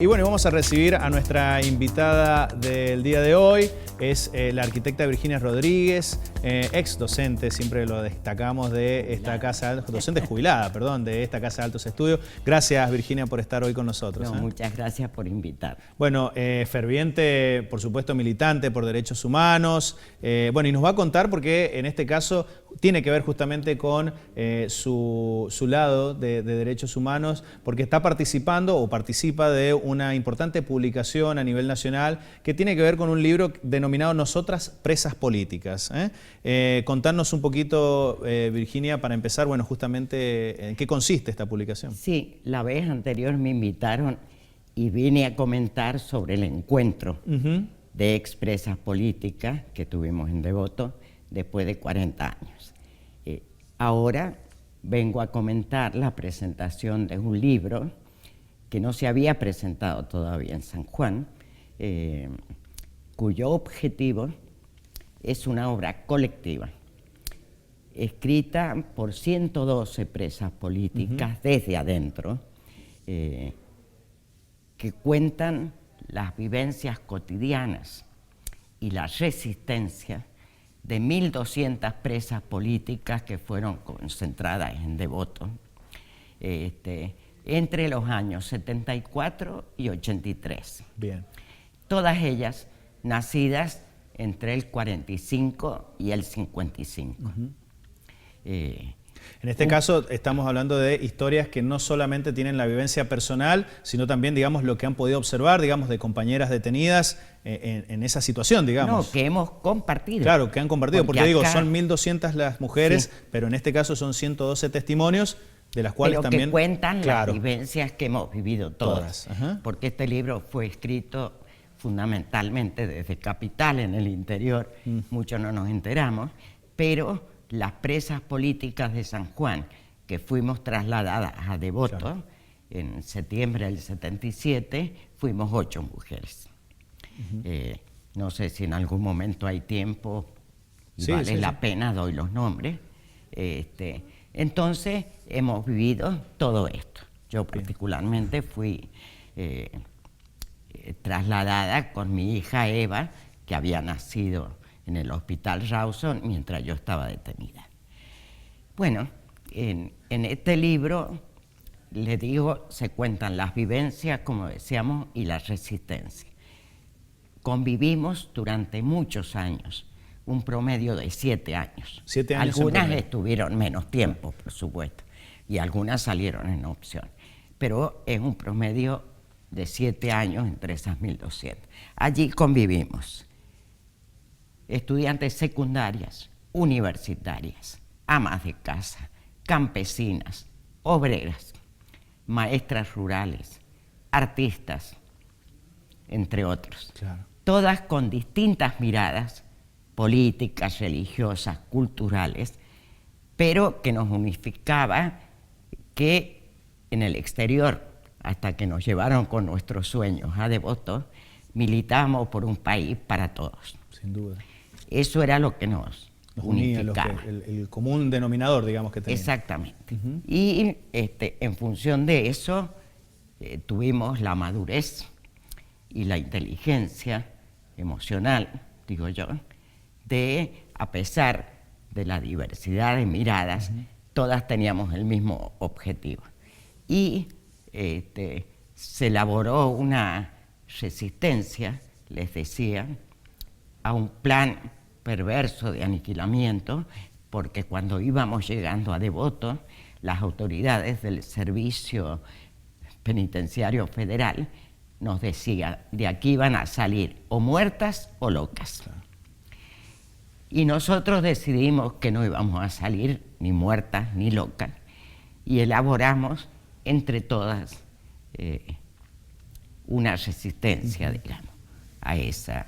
Y bueno, vamos a recibir a nuestra invitada del día de hoy. Es la arquitecta Virginia Rodríguez, ex docente, siempre lo destacamos, de esta casa, docente jubilada, perdón, de esta Casa de Altos Estudios. Gracias, Virginia, por estar hoy con nosotros. No, muchas gracias por invitar. Bueno, ferviente, por supuesto, militante por derechos humanos. Bueno, y nos va a contar porque en este caso tiene que ver justamente con su lado de derechos humanos, porque está participando o participa de una importante publicación a nivel nacional que tiene que ver con un libro denominado Nosotras Presas Políticas. Contarnos un poquito, Virginia, para empezar, bueno, justamente en qué consiste esta publicación. Sí, la vez anterior me invitaron y vine a comentar sobre el encuentro de expresas políticas que tuvimos en Devoto después de 40 años. Ahora vengo a comentar la presentación de un libro que no se había presentado todavía en San Juan, cuyo objetivo es una obra colectiva, escrita por 112 presas políticas desde adentro, que cuentan las vivencias cotidianas y la resistencia de 1.200 presas políticas que fueron concentradas en Devoto entre los años 74 y 83. Bien. Todas ellas nacidas entre el 45 y el 55. En este caso estamos hablando de historias que no solamente tienen la vivencia personal, sino también, digamos, lo que han podido observar, digamos, de compañeras detenidas en esa situación, digamos. No, que hemos compartido. Claro, que han compartido, porque acá, digo, son 1.200 las mujeres, sí, pero en este caso son 112 testimonios, de las cuales pero también... que cuentan, claro, las vivencias que hemos vivido todas. Porque este libro fue escrito fundamentalmente desde Capital, en el interior, muchos no nos enteramos, pero las presas políticas de San Juan, que fuimos trasladadas a Devoto, claro, en septiembre del 77, fuimos 8 mujeres. No sé si en algún momento hay tiempo y sí, vale la pena, doy los nombres. Entonces, hemos vivido todo esto. Yo particularmente fui trasladada con mi hija Eva, que había nacido en el Hospital Rawson mientras yo estaba detenida. Bueno, en este libro, les digo, se cuentan las vivencias, como decíamos, y la resistencia. Convivimos durante muchos años, un promedio de 7 años. 7 años. Algunas estuvieron menos tiempo, por supuesto, y algunas salieron en opción, pero es un promedio de 7 años entre esas 1.200. Allí convivimos estudiantes secundarias, universitarias, amas de casa, campesinas, obreras, maestras rurales, artistas, entre otros. Claro. Todas con distintas miradas políticas, religiosas, culturales, pero que nos unificaba que en el exterior, hasta que nos llevaron con nuestros sueños a Devoto, militábamos por un país para todos. Sin duda. Eso era lo que nos unificaba. El común denominador, digamos, que teníamos. Exactamente. Y en función de eso, tuvimos la madurez y la inteligencia emocional, digo yo, de, a pesar de la diversidad de miradas, todas teníamos el mismo objetivo. Y se elaboró una resistencia, les decía, a un plan perverso de aniquilamiento, porque cuando íbamos llegando a Devoto, las autoridades del Servicio Penitenciario Federal nos decían, de aquí van a salir o muertas o locas. Y nosotros decidimos que no íbamos a salir ni muertas ni locas, y elaboramos entre todas una resistencia, digamos, a esa.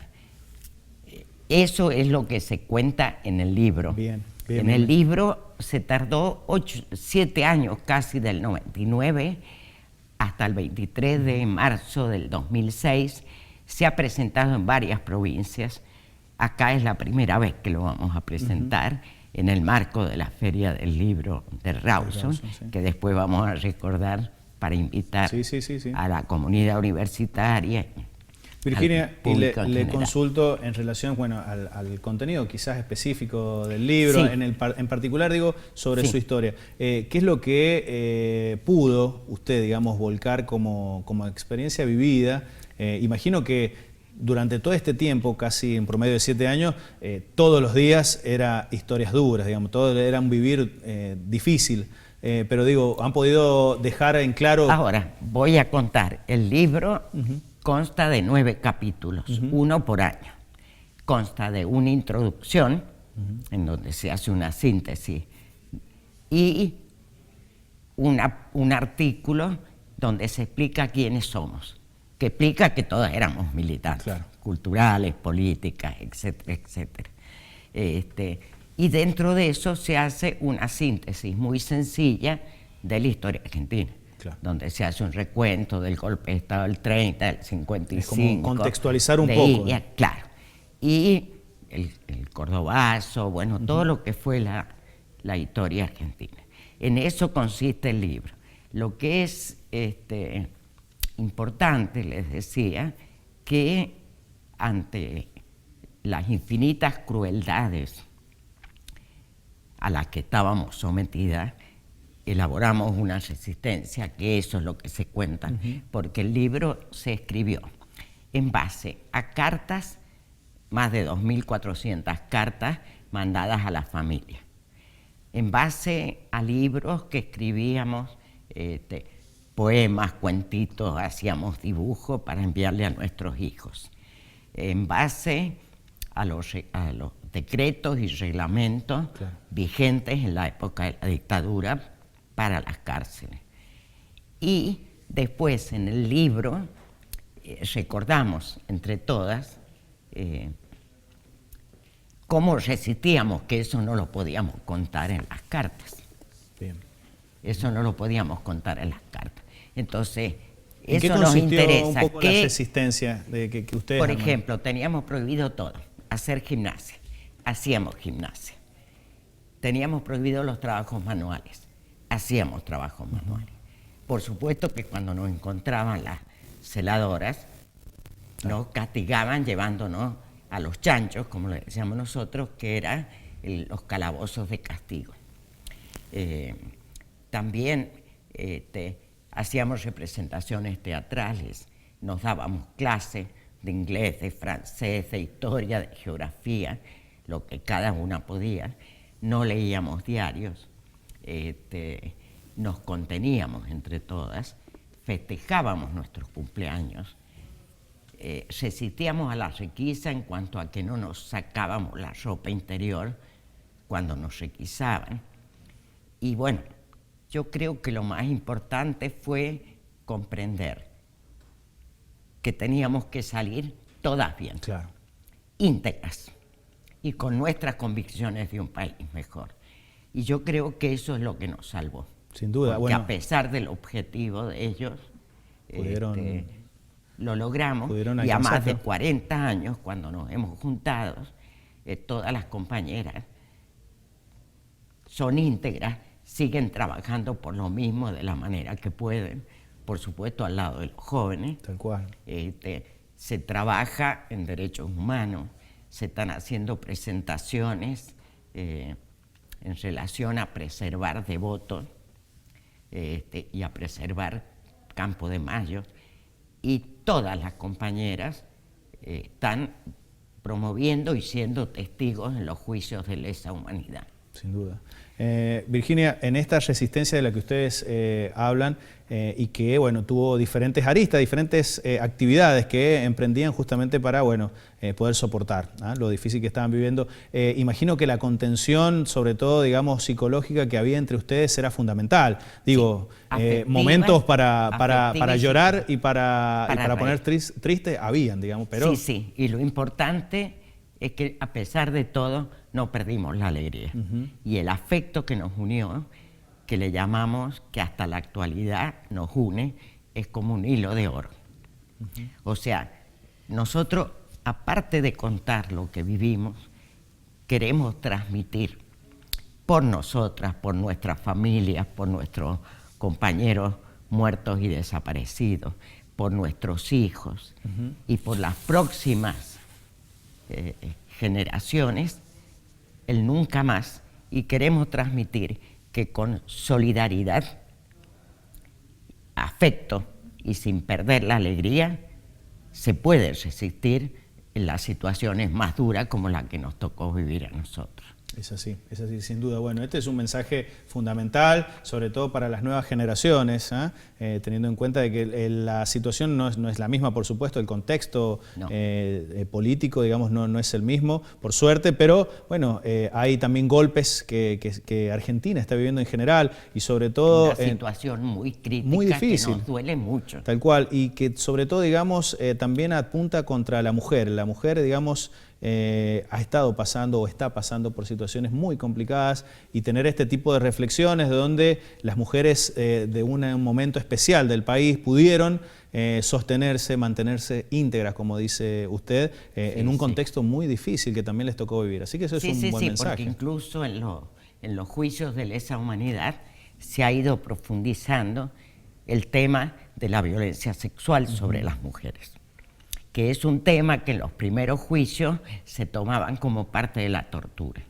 Eso es lo que se cuenta en el libro. Bien, en el libro se tardó 7 años, casi del 99 hasta el 23 de marzo del 2006. Se ha presentado en varias provincias. Acá es la primera vez que lo vamos a presentar en el marco de la Feria del Libro de Rawson, sí, que después vamos a recordar para invitar Sí, sí, sí, sí. a la comunidad universitaria. Virginia, y le general. consulto en relación, bueno, al contenido quizás específico del libro, Sí. en particular digo sobre Sí. su historia. ¿Qué es lo que pudo usted, digamos, volcar como experiencia vivida? Imagino que durante todo este tiempo, casi en promedio de 7 años, todos los días era historias duras, digamos, todo era un vivir difícil. Pero digo, ¿han podido dejar en claro? Ahora, voy a contar. El libro consta de 9 capítulos, uno por año. Consta de una introducción, en donde se hace una síntesis, y un artículo donde se explica quiénes somos, que explica que todos éramos militantes, Claro, culturales, políticas, etcétera, etcétera. Y dentro de eso se hace una síntesis muy sencilla de la historia argentina, claro. donde se hace un recuento del golpe de Estado del 30, del 55. Es como contextualizar un poco, ¿no? Claro. Y el cordobazo, bueno, todo lo que fue la historia argentina. En eso consiste el libro. Lo que es importante, les decía, que ante las infinitas crueldades a las que estábamos sometidas, elaboramos una resistencia, que eso es lo que se cuenta, porque el libro se escribió en base a cartas, más de 2.400 cartas mandadas a la familia, en base a libros que escribíamos, poemas, cuentitos, hacíamos dibujos para enviarle a nuestros hijos, en base a los decretos y reglamentos vigentes en la época de la dictadura para las cárceles. Y después en el libro recordamos entre todas cómo resistíamos, que eso no lo podíamos contar en las cartas. Bien. Eso no lo podíamos contar en las cartas. Entonces, ¿En qué eso nos consistió interesa. un poco la resistencia de que ustedes... Por ejemplo, teníamos prohibido todo, hacer gimnasia, hacíamos gimnasia. Teníamos prohibido los trabajos manuales, hacíamos trabajos manuales. Por supuesto que cuando nos encontraban las celadoras, nos castigaban llevándonos a los chanchos, como le decíamos nosotros, que eran los calabozos de castigo. También hacíamos representaciones teatrales, nos dábamos clases de inglés, de francés, de historia, de geografía, lo que cada una podía. No leíamos diarios, nos conteníamos entre todas, festejábamos nuestros cumpleaños, resistíamos a la requisa en cuanto a que no nos sacábamos la ropa interior cuando nos requisaban. Y bueno, yo creo que lo más importante fue comprender que teníamos que salir todas bien, Claro. íntegras y con nuestras convicciones de un país mejor. Y yo creo que eso es lo que nos salvó. Sin duda. Porque Bueno, a pesar del objetivo de ellos, Pudieron- lo logramos. pudieron Y a más de alcanzarlo. 40 años, cuando nos hemos juntado, todas las compañeras son íntegras, siguen trabajando por lo mismo de la manera que pueden, por supuesto al lado de los jóvenes. tal cual. Se trabaja en derechos humanos, se están haciendo presentaciones en relación a preservar Devoto y a preservar Campo de Mayo, y todas las compañeras están promoviendo y siendo testigos en los juicios de lesa humanidad. Sin duda. Virginia, en esta resistencia de la que ustedes hablan y que bueno, tuvo diferentes aristas, diferentes actividades que emprendían justamente para bueno, poder soportar lo difícil que estaban viviendo, imagino que la contención, sobre todo digamos psicológica que había entre ustedes era fundamental. Digo, Sí. momentos para llorar y para para poner triste habían, digamos, pero... Sí, sí, y lo importante es que a pesar de todo no perdimos la alegría. Y el afecto que nos unió, que le llamamos, que hasta la actualidad nos une, es como un hilo de oro. O sea, nosotros, aparte de contar lo que vivimos, queremos transmitir por nosotras, por nuestras familias, por nuestros compañeros muertos y desaparecidos, por nuestros hijos y por las próximas generaciones, el nunca más. Y queremos transmitir que con solidaridad, afecto y sin perder la alegría, se puede resistir en las situaciones más duras como la que nos tocó vivir a nosotros. Es así, sin duda. Bueno, este es un mensaje fundamental, sobre todo para las nuevas generaciones, teniendo en cuenta de que la situación no es la misma, por supuesto, el contexto político, digamos, no es el mismo, por suerte, pero bueno, hay también golpes que Argentina está viviendo en general y sobre todo... Una situación muy crítica, muy difícil, que nos duele mucho. Tal cual, y que sobre todo, digamos, también apunta contra la mujer. La mujer, digamos, ha estado pasando o está pasando por situaciones muy complicadas, y tener este tipo de reflexiones de donde las mujeres de un momento especial del país pudieron sostenerse, mantenerse íntegras, como dice usted, en un contexto muy difícil que también les tocó vivir. Así que eso es un buen mensaje. Porque incluso en los juicios de lesa humanidad se ha ido profundizando el tema de la violencia sexual sobre las mujeres, que es un tema que en los primeros juicios se tomaban como parte de la tortura.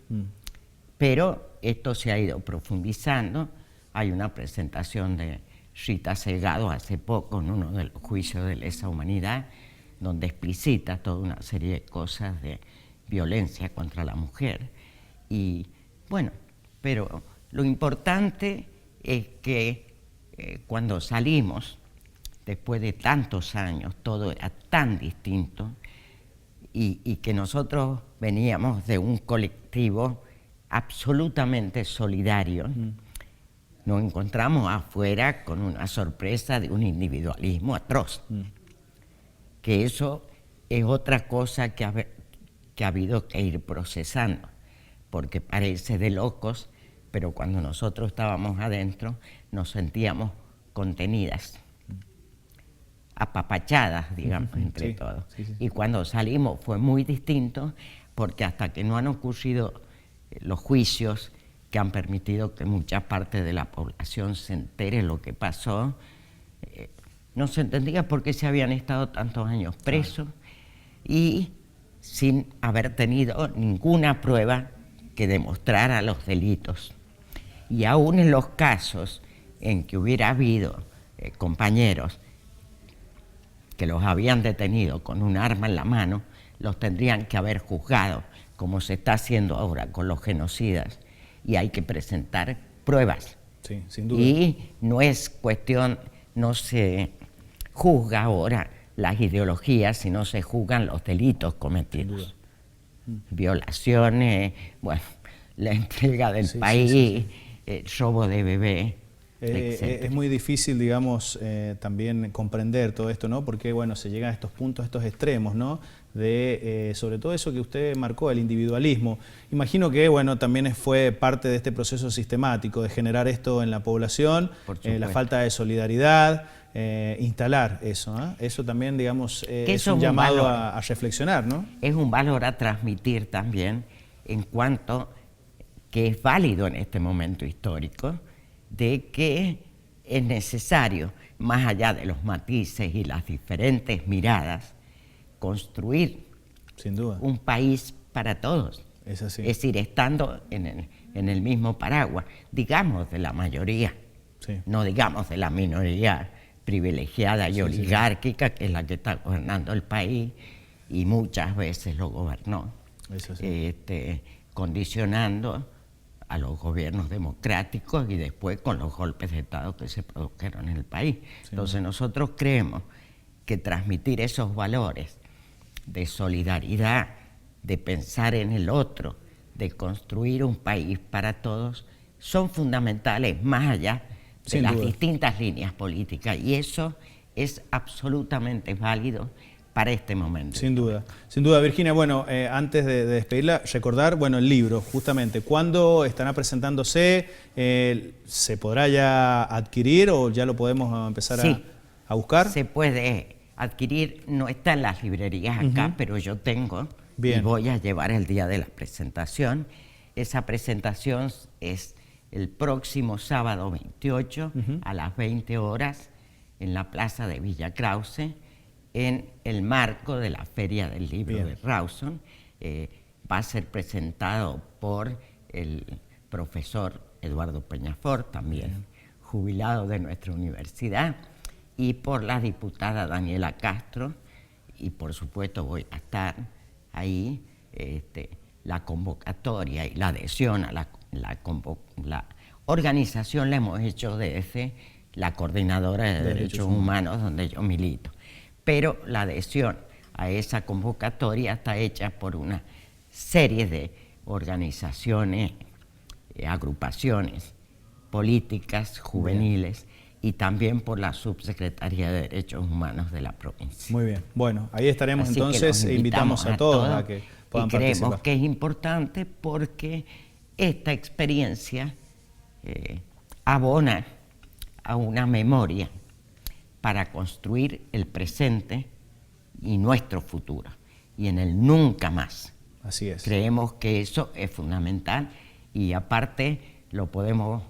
Pero esto se ha ido profundizando. Hay una presentación de Rita Segato hace poco en uno de los juicios de lesa humanidad, donde explicita toda una serie de cosas de violencia contra la mujer. Y bueno, pero lo importante es que cuando salimos, después de tantos años, todo era tan distinto, y que nosotros veníamos de un colectivo absolutamente solidario. Nos encontramos afuera con una sorpresa de un individualismo atroz, que eso es otra cosa que ha habido que ir procesando, porque parece de locos, pero cuando nosotros estábamos adentro nos sentíamos contenidas, apapachadas, digamos, entre todos. Y cuando salimos fue muy distinto, porque hasta que no han ocurrido los juicios que han permitido que mucha parte de la población se entere lo que pasó, no se entendía por qué se habían estado tantos años presos y sin haber tenido ninguna prueba que demostrara los delitos. Y aún en los casos en que hubiera habido compañeros que los habían detenido con un arma en la mano, los tendrían que haber juzgado, como se está haciendo ahora con los genocidas, y hay que presentar pruebas. Sí, sin duda. Y no es cuestión, no se juzga ahora las ideologías, sino se juzgan los delitos cometidos. Violaciones, bueno, la entrega del país, robo de bebé. Es muy difícil, digamos, también comprender todo esto, ¿no? Porque, bueno, se llega a estos puntos, a estos extremos, ¿no? De, sobre todo eso que usted marcó, el individualismo. Imagino que, bueno, también fue parte de este proceso sistemático de generar esto en la población, la falta de solidaridad, instalar eso, Eso también, digamos, es un llamado a reflexionar, ¿no? Es un valor a transmitir también, en cuanto que es válido en este momento histórico, de que es necesario, más allá de los matices y las diferentes miradas, construir sin duda un país para todos. Es así. Es decir, estando en el mismo paraguas, digamos de la mayoría, no digamos de la minoría privilegiada y oligárquica, que es la que está gobernando el país y muchas veces lo gobernó, condicionando a los gobiernos democráticos y después con los golpes de Estado que se produjeron en el país. Entonces nosotros creemos que transmitir esos valores de solidaridad, de pensar en el otro, de construir un país para todos, son fundamentales más allá de las distintas líneas políticas, y eso es absolutamente válido para este momento. Sin duda, Virginia. Bueno, antes de despedirla, recordar, bueno, el libro, justamente, ¿cuándo estará presentándose? ¿Se podrá ya adquirir o ya lo podemos empezar a buscar? Se puede adquirir, no está en las librerías acá, pero yo tengo y voy a llevar el día de la presentación. Esa presentación es el próximo sábado 28 a las 20 horas en la plaza de Villa Krause, en el marco de la Feria del Libro de Rawson. Va a ser presentado por el profesor Eduardo Peñafort, también jubilado de nuestra universidad, y por la diputada Daniela Castro, y por supuesto voy a estar ahí. La convocatoria y la adhesión a la organización la hemos hecho desde la Coordinadora de Derechos Humanos, donde yo milito. Pero la adhesión a esa convocatoria está hecha por una serie de organizaciones, agrupaciones políticas, juveniles, y también por la Subsecretaría de Derechos Humanos de la provincia. Muy bien. Bueno, ahí estaremos. Así entonces, invitamos a todos a que puedan y creemos participar. que es importante porque esta experiencia abona a una memoria para construir el presente y nuestro futuro, y en el nunca más. Así es. Creemos que eso es fundamental, y aparte lo podemos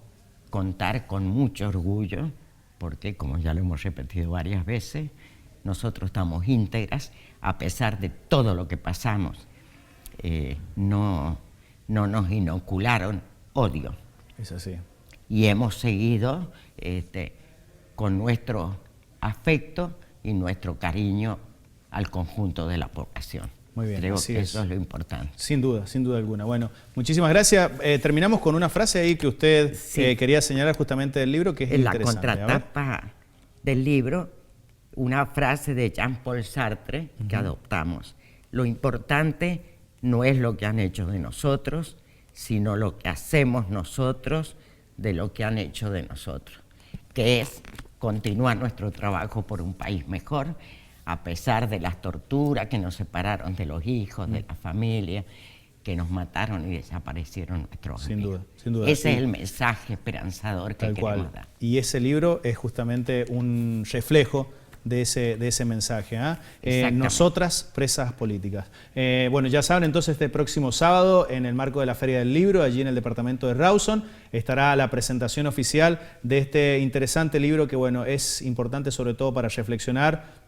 contar con mucho orgullo, porque, como ya lo hemos repetido varias veces, nosotros estamos íntegras, a pesar de todo lo que pasamos. No nos inocularon odio. Es así. Y hemos seguido con nuestro afecto y nuestro cariño al conjunto de la población. Muy bien, Creo así que es. eso es lo importante. Sin duda alguna. Bueno, muchísimas gracias. Terminamos con una frase ahí que usted quería señalar justamente del libro, que es En la interesante. contratapa del libro, una frase de Jean-Paul Sartre que adoptamos. Lo importante no es lo que han hecho de nosotros, sino lo que hacemos nosotros de lo que han hecho de nosotros, que es continuar nuestro trabajo por un país mejor, a pesar de las torturas que nos separaron de los hijos, de la familia, que nos mataron y desaparecieron nuestros amigos. Sin duda. Ese es el mensaje esperanzador que queremos dar. Y ese libro es justamente un reflejo de ese mensaje. Nosotras, presas políticas. Bueno, ya saben, entonces este próximo sábado, en el marco de la Feria del Libro, allí en el departamento de Rawson, estará la presentación oficial de este interesante libro que, bueno, es importante sobre todo para reflexionar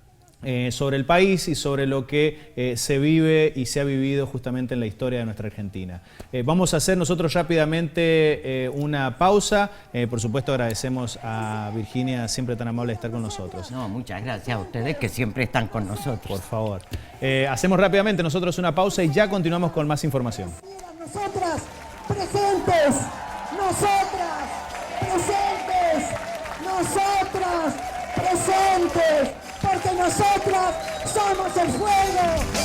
sobre el país y sobre lo que se vive y se ha vivido justamente en la historia de nuestra Argentina. Vamos a hacer nosotros rápidamente una pausa. Por supuesto, agradecemos a Virginia, siempre tan amable de estar con nosotros. No, muchas gracias a ustedes que siempre están con nosotros. Por favor. Hacemos rápidamente nosotros una pausa y ya continuamos con más información. Nosotras presentes, nosotras presentes, nosotras presentes, porque nosotras somos el fuego.